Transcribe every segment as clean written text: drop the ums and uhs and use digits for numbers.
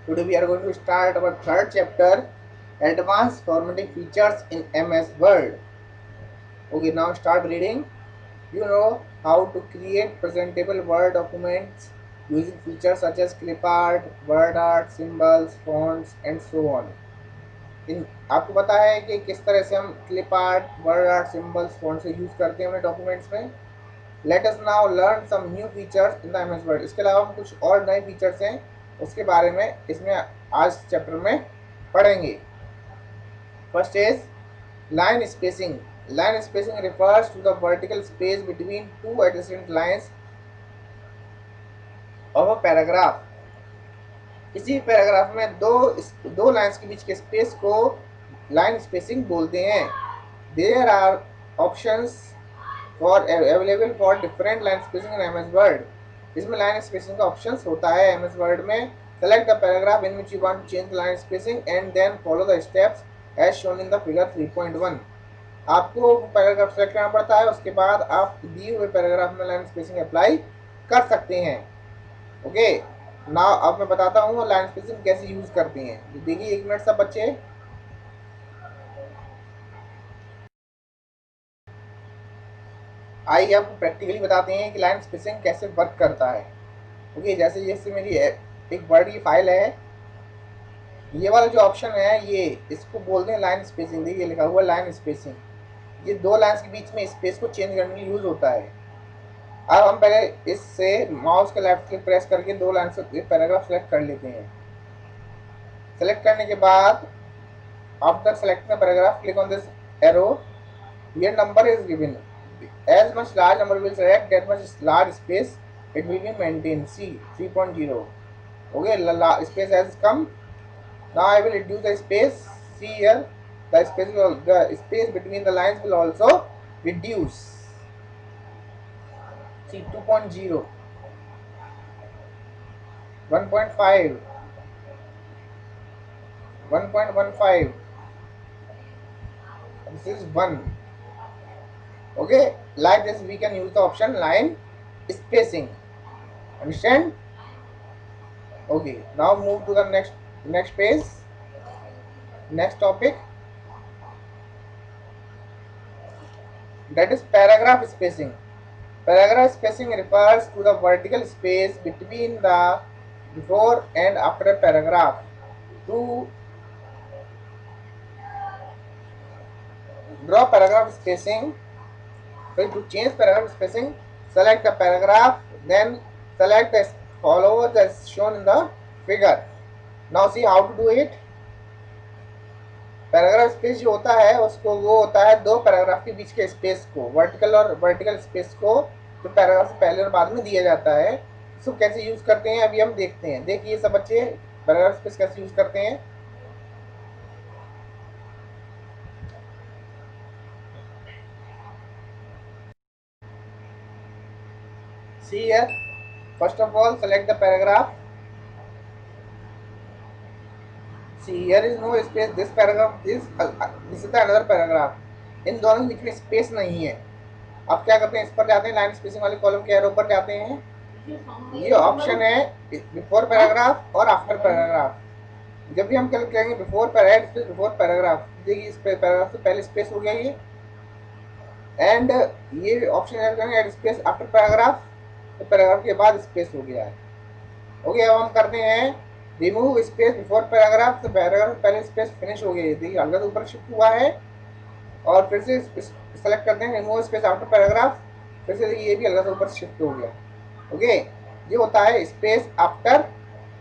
Today we are going to start our third chapter, Advanced Formatting Features in MS Word. Okay, now start reading. You know how to create presentable Word documents using features such as clip art, word art, symbols, fonts and so on. इन आपको पता है कि किस तरह से हम clip art, word art, symbols, font से use करते हैं अपने डॉक्यूमेंट्स में. Let us now learn some new features in the MS Word. इसके अलावा हम कुछ और नए फीचर्स हैं उसके बारे में इसमें आज चैप्टर में पढ़ेंगे. First is line spacing. Line spacing refers to the vertical space between two adjacent lines of a paragraph. किसी पैराग्राफ में दो लाइंस के बीच के स्पेस को लाइन स्पेसिंग बोलते हैं. There are options for available for different line spacing in MS Word. इसमें line spacing का ऑप्शंस होता है एमएस वर्ड में. Select the paragraph in which you want to change the line spacing and then follow the steps as shown in the figure 3.1. आपको paragraph select करना पड़ता है, उसके बाद आप दिए हुए पैराग्राफ में लाइन स्पेसिंग अप्लाई कर सकते हैं. ओके, नाउ अब मैं बताता हूँ लाइन स्पेसिंग कैसे यूज करते हैं. देखिए, एक मिनट सब बच्चे. आइए आपको प्रैक्टिकली बताते हैं कि लाइन स्पेसिंग कैसे वर्क करता है. ओके, जैसे मेरी एक वर्ड की फाइल है, ये वाला जो ऑप्शन है ये इसको बोलते हैं लाइन स्पेसिंग. देखिए लिखा हुआ लाइन स्पेसिंग. ये दो लाइन्स के बीच में स्पेस को चेंज करने के लिए यूज होता है. अब हम पहले इससे माउस का लेफ्ट क्लिक प्रेस करके दो लाइन से पैराग्राफ सेलेक्ट कर लेते हैं. सेलेक्ट करने के बाद after selecting the paragraph click on this arrow. Here number is given. As much large number will select, that much large space it will be maintained. See 3.0. Okay, space has come. Now I will reduce the space. See here, the space between the lines will also reduce. See 2.0, 1.5, 1.15. This is 1. Okay, like this we can use the option line spacing. Understand? Okay, now move to the next page, next topic, that is paragraph spacing. Paragraph spacing refers to the vertical space between the before and after a paragraph. To draw paragraph spacing, to change paragraph spacing, select the paragraph, then select the followers as shown in the figure. Now see how to do it. Paragraph space जो होता है उसको वो होता है दो paragraph के बीच के स्पेस को, वर्टिकल स्पेस को जो पैराग्राफ से पहले और बाद में दिया जाता है. इसको कैसे यूज करते हैं अभी हम देखते हैं. देखिए सब बच्चे, पैराग्राफ स्पेस कैसे यूज करते हैं. See here, first of all select the paragraph. See here is no space. This paragraph is this is the another paragraph. इन दोनों के बीच में स्पेस नहीं है. अब क्या करते हैं, इस पर जाते हैं, लाइन स्पेसिंग वाले कॉलम के एरो पर जाते हैं. ये ऑप्शन है बिफोर पैराग्राफ और आफ्टर पैराग्राफ. जब भी हम क्लिक करेंगे बिफोर पैराग्राफ, देखिए इस पैराग्राफ से पहले स्पेस हो गया ये, एंड ये option add space after paragraph, तो पैराग्राफ के बाद स्पेस हो गया है. ओके, अब हम करते हैं रिमूव स्पेस बिफोर पैराग्राफ. तो पैराग्राफ पहले स्पेस फिनिश हो गया है, देखिए हल्का से ऊपर शिफ्ट हुआ है. और फिर से सेलेक्ट करते हैं रिमूव स्पेस आफ्टर पैराग्राफ, फिर से देखिए ये भी हल्का से ऊपर शिफ्ट हो गया. ओके, ये होता है space after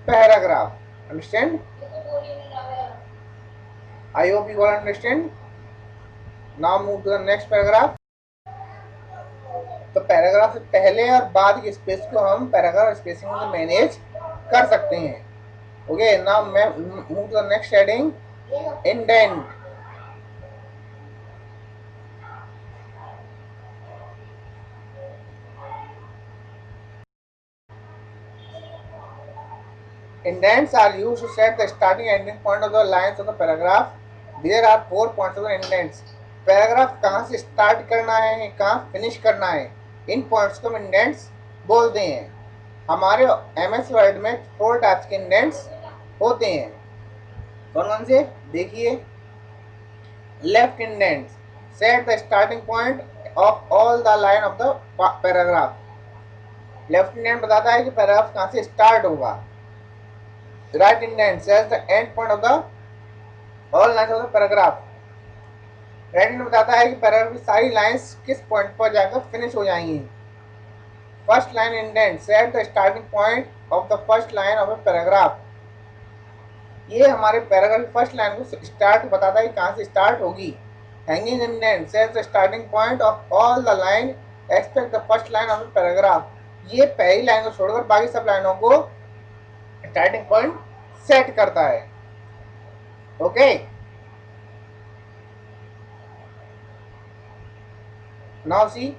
paragraph. Understand? I hope you all understand. Now move to the next paragraph. तो पैराग्राफ से पहले और बाद के स्पेस को हम पैराग्राफ स्पेसिंग में मैनेज कर सकते हैं. ओके, नाउ मैं move to the next heading, indent. Indents are used to set the starting and ending point of the lines of the paragraph. There are 4 points of the indents. Paragraph कहाँ से start करना है, कहाँ finish करना है, इन points को हम indents बोलते हैं. हमारे एमएस वर्ड में 4 टाइप्स के इंडेंट्स होते हैं। कौन कौन से देखिए, left indent set the starting point of all the line of the paragraph. Left indent बताता है कि पैराग्राफ कहां से स्टार्ट होगा। Right indent sets the end point of the all lines of the paragraph. Right indent बताता है कि paragraph की सारी लाइंस किस पॉइंट पर जाकर फिनिश हो जाएंगी। First line indent set the starting point of the first line of a paragraph. ये हमारे पैराग्राफ की फर्स्ट लाइन को स्टार्ट बताता है कहां से स्टार्ट होगी। Hanging indent sets the starting point of all the line expect the first line of a paragraph. ये पहली लाइन को छोड़कर बाकी सब लाइनों को स्टार्टिंग पॉइंट सेट करता है। Okay, now see,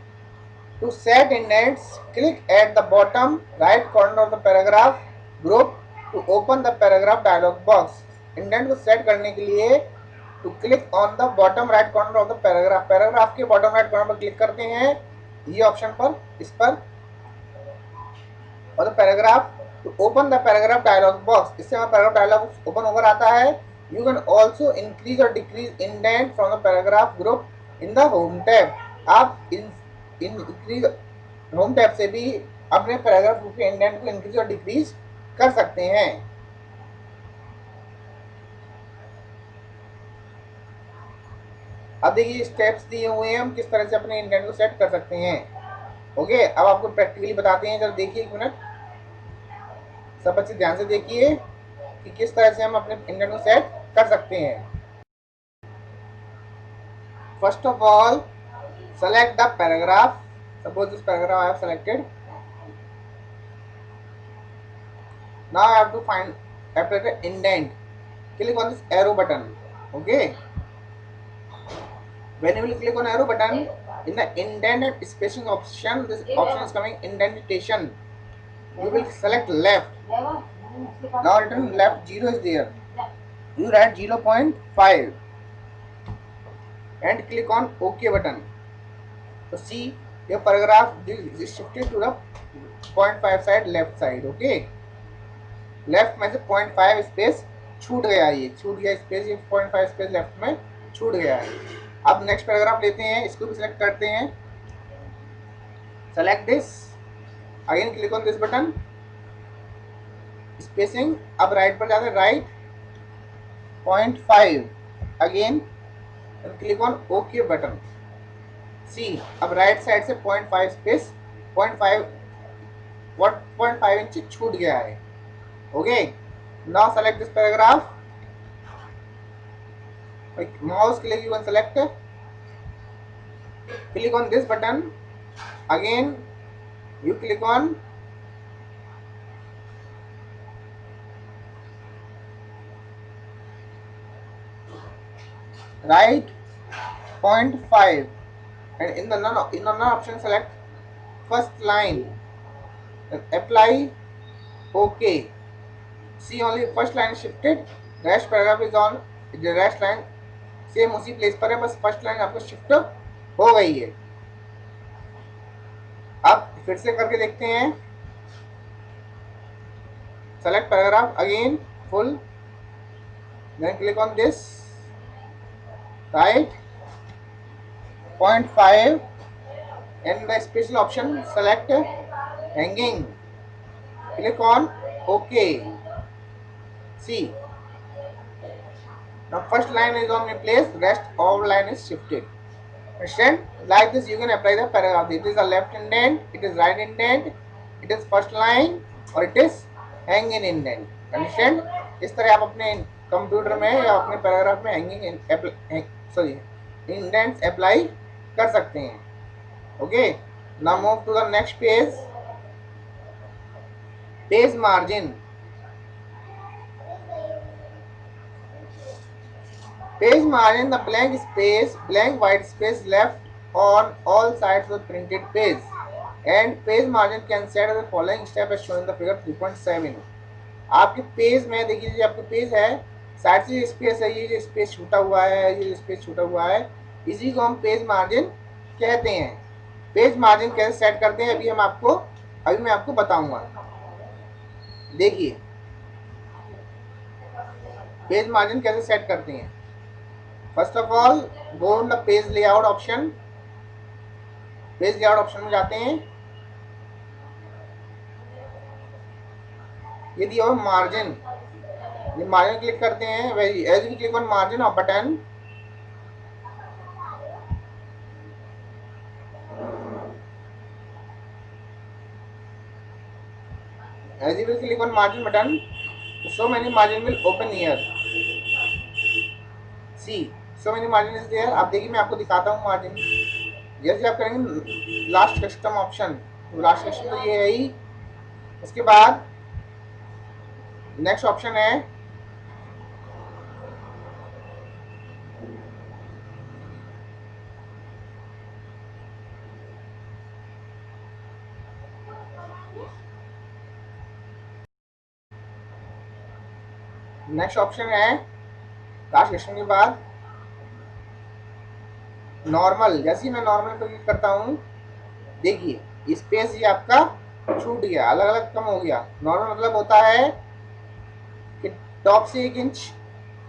to set indents, click at the bottom right corner of the paragraph group to open the paragraph dialog box. Indent को सेट करने के लिए to click on the bottom right corner of the paragraph, paragraph के bottom right corner पर click करते हैं ये option पर, इस पर, और paragraph to open the paragraph dialog box, इससे हमारा पैराग्राफ डायलॉग ओपन होकर आता है। You can also increase or decrease indent from the paragraph group in the home tab. आप इंक्रीज होम टैब से भी अपने पैराग्राफ ग्रुप के इंडेंट को इंक्रीज और डिक्रीज कर सकते हैं। अब देखिए स्टेप्स दिए हुए हैं, हम किस तरह से अपने इंडेंट को सेट कर सकते हैं। ओके, अब आपको प्रैक्टिकली बताते हैं। जब देखिए एक मिनट, सब बच्चे ध्यान से देखिए कि किस तरह से हम अपने इंडेंट को सेट कर सकते हैं। First of all, select the paragraph. Suppose this paragraph I have selected. Now I have to apply the indent. Click on this arrow button. Okay. When you will click on arrow button, in the indent and spacing option, this option is coming indentation. You will select left. Now written left 0 is there. You write 0.5 and click on OK button. So see, your paragraph is shifted to the 0.5 side left side. Okay, left में से 0.5 space छूट गया, ये छूट गया space, ये 0.5 space left में छूट गया है। अब नेक्स्ट पैराग्राफ लेते हैं, इसको भी सिलेक्ट करते हैं। Select this, again click on this button, spacing, अब राइट पर जाते हैं, right 0.5, again click on okay button. See, अब राइट साइड से 0.5 स्पेस 0.5 इंच छूट गया है। Okay, now select this paragraph, mouse click, you can select, click on this button, again you click on right 0.5 and in the none option select first line, apply, OK. See, only first line is shifted, rest paragraph is on the rest line same उसी place पर है, बस first line आपको shift हो गई है। अब फिर से करके देखते हैं, select paragraph, again full, then click on this, right 0.5 and the special option select hanging, click on OK. See, now first line is on my place, rest all line is shifted. Understand? Like this you can apply the paragraph. It is a left indent, it is right indent, it is first line or it is hanging indent. Understand? इस तरह आप अपने computer में या अपने paragraph में hanging indents apply कर सकते हैं। Okay, now move to the next page, page margin. Page margin, the blank white space left on all sides of the printed page, and page margin can set as the following step as shown in the figure 3.7. आपके page में देखिए, आपके page है, side से space है, ये जो space छूटा हुआ है, ये स्पेस छूटा हुआ है, इसी को हम पेज मार्जिन कहते हैं। पेज मार्जिन कैसे सेट करते हैं अभी मैं आपको बताऊंगा। देखिए, पेज मार्जिन कैसे सेट करते हैं? First of all go in the page layout option. Page layout option में जाते हैं, ये दिया हुआ मार्जिन, ये मार्जिन क्लिक करते हैं। As we click on margin और button, as you will click on margin button, so many margin will open here. See, so many margin is there. आप देखिए, मैं आपको दिखाता हूँ मार्जिन। जैसे आप करेंगे लास्ट कस्टम ऑप्शन, तो लास्ट कस्टम तो ये है ही। उसके बाद नेक्स्ट ऑप्शन है नेक्स्ट ऑप्शन है लास्ट कस्टम के बाद नॉर्मल। जैसे ही मैं नॉर्मल पर क्लिक करता हूँ, देखिए स्पेस ये आपका छूट गया, अलग अलग कम हो गया। नॉर्मल मतलब होता है कि टॉप से 1 इंच,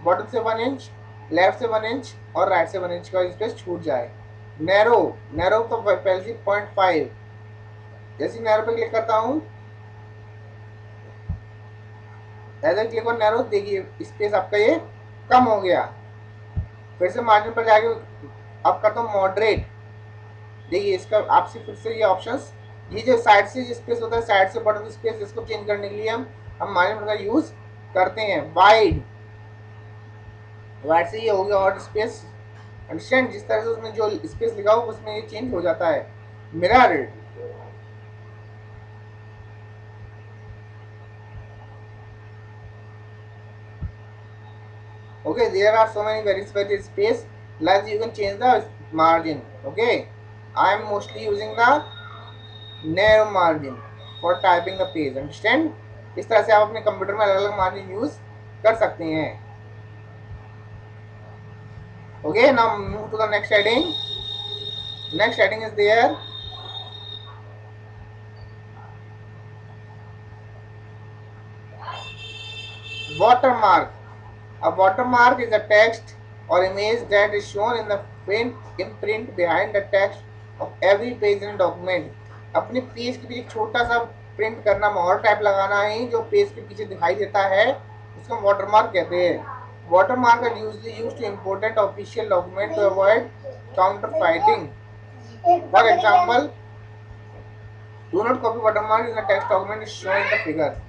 बॉटम से 1 इंच, लेफ्ट से 1 इंच और राइट से 1 इंच का स्पेस छूट जाए। नैरो, नैरो तो पहले से 0.5। जैसे नैरो पे क्लिक करता हूँ, ऐसे क्लिक ऑन नैरो, देखिए स्पेस आपका ये कम हो गया। फिर से मार्जिन पर जाके अब करता हूँ मॉडरेट। देखिए इसका आपसे फिर से ये ऑप्शंस, ये जो साइड से स्पेस होता है, साइड से बॉटम स्पेस, इसको चेंज करने के लिए हम मार्जिन का यूज करते हैं। वाइड, वाइड से ये हो गया और स्पेस, अंडरस्टैंड? जिस तरह से उसमें जो स्पेस लिखा हो उसमें ये चेंज हो जाता है। Mirror, okay, there are so many various space, like you can change the margin. Okay, I am mostly using the narrow margin for typing the page, understand? इस तरह से आप अपने कंप्यूटर में अलग अलग मार्जिन यूज कर सकते हैं। Okay, now move to the next heading. Next heading is there, watermark. A watermark is a text or image that is shown in the imprint behind the text of every page in a document. अपने page के पीछे एक छोटा सा print करना, मोहर type लगाना है जो पेज के पीछे दिखाई देता है, उसको वाटरमार्क कहते हैं। Watermark are usually used to important official document to avoid counterfeiting. For example, do not copy watermark in the text document is shown in the figure.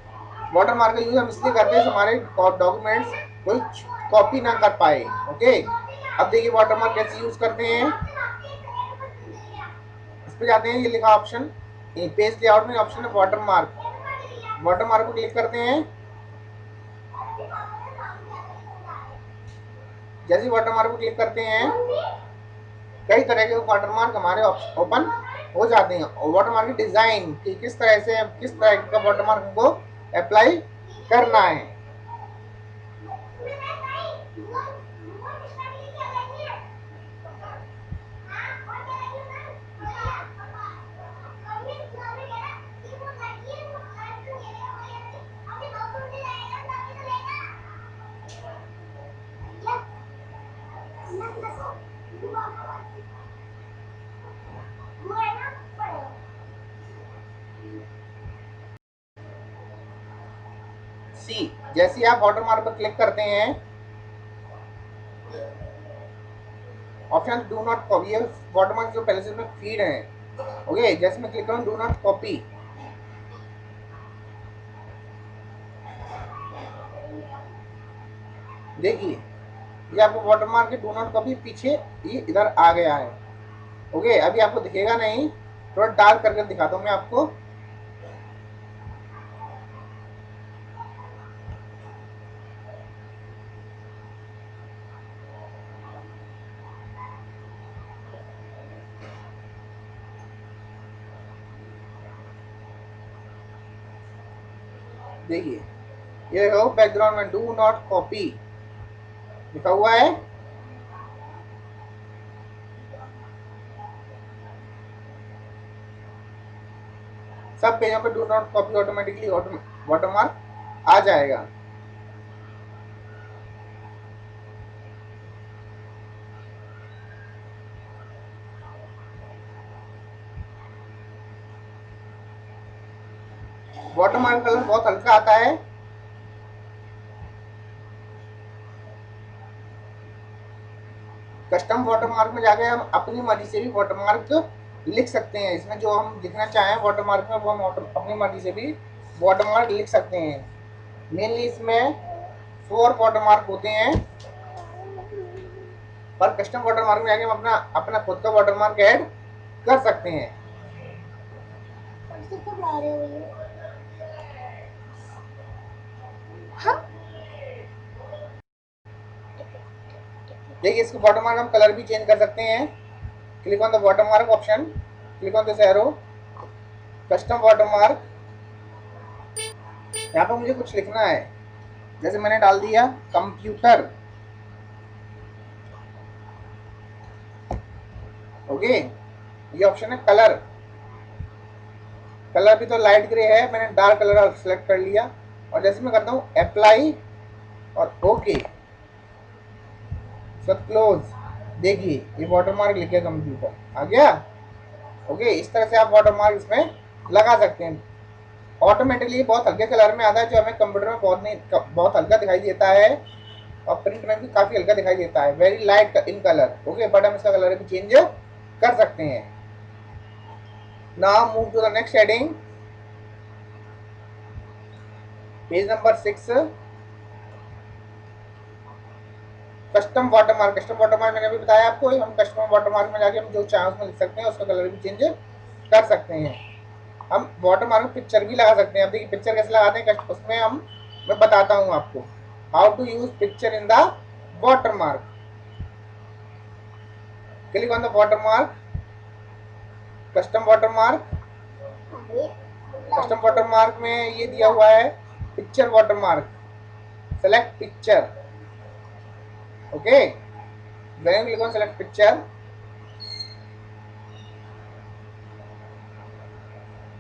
Watermark का यूज हम इसलिए करते हैं हमारे डॉक्यूमेंट्स कोई कॉपी ना कर पाए। ओके, अब देखिए वाटरमार्क कैसे यूज करते हैं। इस पे जाते हैं, ये लिखा ऑप्शन, पेज लेआउट में ऑप्शन है वाटरमार्क। वाटरमार्क को क्लिक करते हैं। जैसे वाटरमार्क को क्लिक करते हैं, कई तरह के वाटरमार्क हमारे ओपन हो जाते हैं। और वाटरमार्क की डिजाइन कि किस तरह से, किस तरह का वाटरमार्क को अप्लाई करना है। सी, जैसे आप वाटरमार्क पर क्लिक करते हैं, ऑप्शन डू नॉट कॉपी, ये वाटरमार्क जो पहले से इसमें फीड है। ओके, जैसे मैं क्लिक करूँ डू नॉट कॉपी, देखिए ये आपको वाटरमार्क के डू नॉट कॉपी पीछे ये इधर आ गया है। ओके, अभी आपको दिखेगा नहीं, थोड़ा डार्क करके दिखाता हूँ मैं आपको। देखिए ये हो बैकग्राउंड में डू नॉट कॉपी लिखा हुआ है। सब पेजों पे do not copy automatically watermark आ जाएगा। वाटरमार्क कलर बहुत हल्का आता है। कस्टम वाटरमार्क में जाके हम अपनी मर्जी से भी वाटरमार्क लिख सकते हैं। इसमें जो हम लिखना चाहें वाटरमार्क में वो हम अपनी मर्जी से भी वाटरमार्क लिख सकते हैं। मेनली इसमें 4 वाटरमार्क होते हैं, पर कस्टम वाटरमार्क में जाके हम अपना अपना खुद का वाटरमार्क ऐड कर सकते हैं। देखिए इसके वाटरमार्क हम कलर भी चेंज कर सकते हैं। Click on the watermark option, click on this arrow, custom watermark. यहाँ पर मुझे कुछ लिखना है, जैसे मैंने डाल दिया कंप्यूटर। ओके, ये ऑप्शन है कलर। कलर भी तो लाइट ग्रे है, मैंने डार्क कलर सेलेक्ट कर लिया। और जैसे मैं करता हूँ अप्लाई और ओके, क्लोज, देखिए ये वाटरमार्क लिख गया, कंप्यूटर आ गया। ओके, इस तरह से आप वाटरमार्क इसमें लगा सकते हैं। ऑटोमेटिकली बहुत हल्के कलर में आता है, जो हमें कंप्यूटर में बहुत हल्का दिखाई देता है, और प्रिंट में भी काफी हल्का दिखाई देता है, very light in colour. Okay, but हम इसका कलर भी चेंज कर सकते हैं। Now move to the next heading, page number 6, custom watermark. Custom watermark मैंने अभी बताया आपको, हम कस्टम वाटरमार्क में जाके हम जो चाहें उसमें लिख सकते हैं, उसका कलर भी चेंज कर सकते हैं। हम वाटरमार्क में पिक्चर भी लगा सकते हैं। अब देखिए पिक्चर कैसे लगाते हैं, उसमें मैं बताता हूँ आपको how to use picture in the watermark. Click on the watermark, custom watermark. Custom watermark में ये दिया हुआ है picture watermark, select picture. Okay, then click on select picture.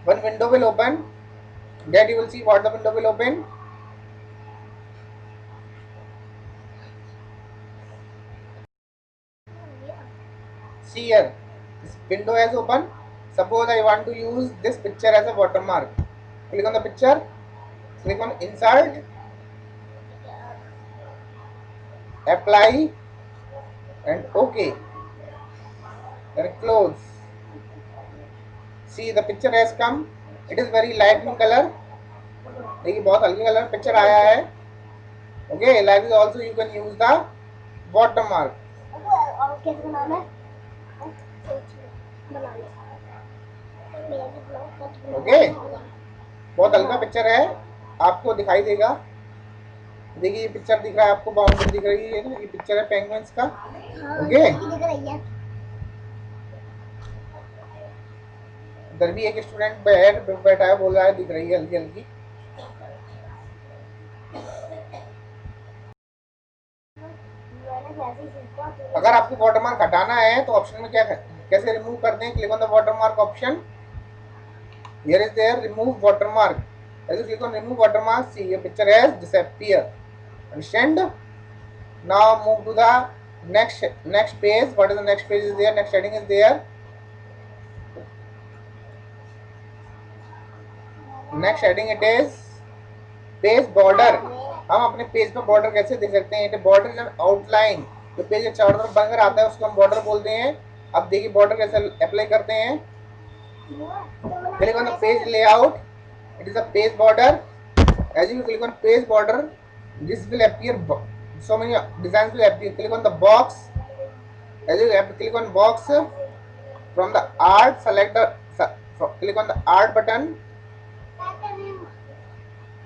One window will open, that you will see what the window will open. See here, this window has opened. Suppose I want to use this picture as a watermark. Click on the picture, click on insert, apply and OK, then close. See the picture has come, it is very light in color. देखिए बहुत हल्के colour में picture आया है। Okay, like this also you can use the watermark. Okay, बहुत हल्का picture है, आपको दिखाई देगा। देखिए ये पिक्चर दिख रहा है आपको, बाउंड्री दिख रही है, ये पिक्चर है पेंगुइन्स का। ओके, इधर भी एक स्टूडेंट बैठा है, बोल रहा है, दिख रही है हल्की हल्की। अगर आपको वाटरमार्क हटाना है तो ऑप्शन में क्या कैसे रिमूव करते हैं, click on the watermark option, here is there remove watermark. as you click on remove watermark, see your picture has disappeared. Understand? Now move to the next page. What is the next page is there, next heading is there. Next heading it is page border. हम अपने page पे border कैसे दे सकते हैं, border is an outline, जो page के चारों तरफ बनकर आता है उसको हम बॉर्डर बोलते हैं। अब देखिए बॉर्डर कैसे अप्लाई करते हैं। Click on the page layout, it is a page border. As you click on page border, this will appear, so many designs will appear. Click on the box, as you have to click on box, from the art select the click on the art button.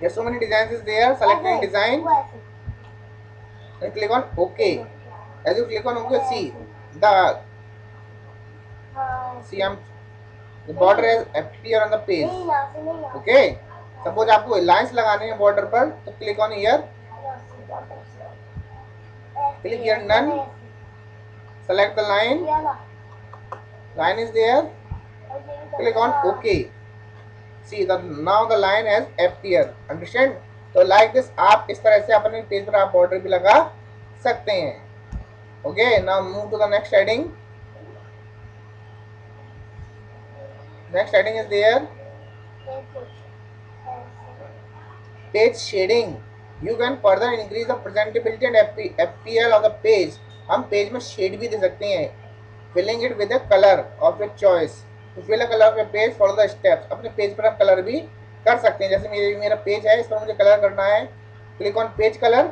Yes, so many designs is there, select any design and click on OK. As you click on OK, see the the border has appear on the page. Okay, suppose आपको lines लगाने हैं border पर, तो click on here, click here none, select the line is there, click on OK. See the now the line has appeared. Understand? तो like this आप इस तरह से अपने पेज पर आप बॉर्डर भी लगा सकते हैं। Okay, now move to the next heading. Next heading is there page shading, you can further increase the presentability and FPL of the page, हम पेज में शेड भी दे सकते हैं। Filling it with a colour of your choice, to fill a colour of your page follow the steps, अपने page पर आप colour भी कर सकते हैं। जैसे मेरा पेज है, इस पर मुझे कलर करना है, क्लिक ऑन पेज कलर,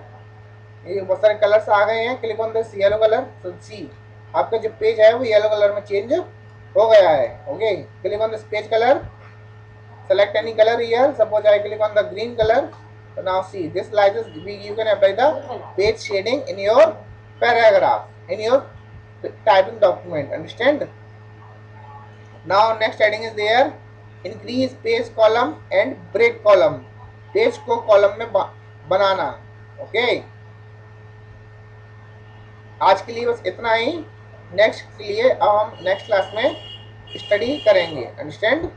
ये बहुत सारे कलर्स आ गए हैं, click on this yellow colour, so see आपका जो पेज है वो येलो कलर में चेंज हो गया है। Okay, click on this page colour, select any color here, suppose I click on the green color, so now see this like this, you can apply the page shading in your paragraph, in your typing document, understand? Now next heading is there, increase page column and break column, page को column में बनाना। Okay, आज के लिए बस इतना ही, next के लिए अब हम नेक्स्ट क्लास में स्टडी करेंगे, अंडरस्टैंड?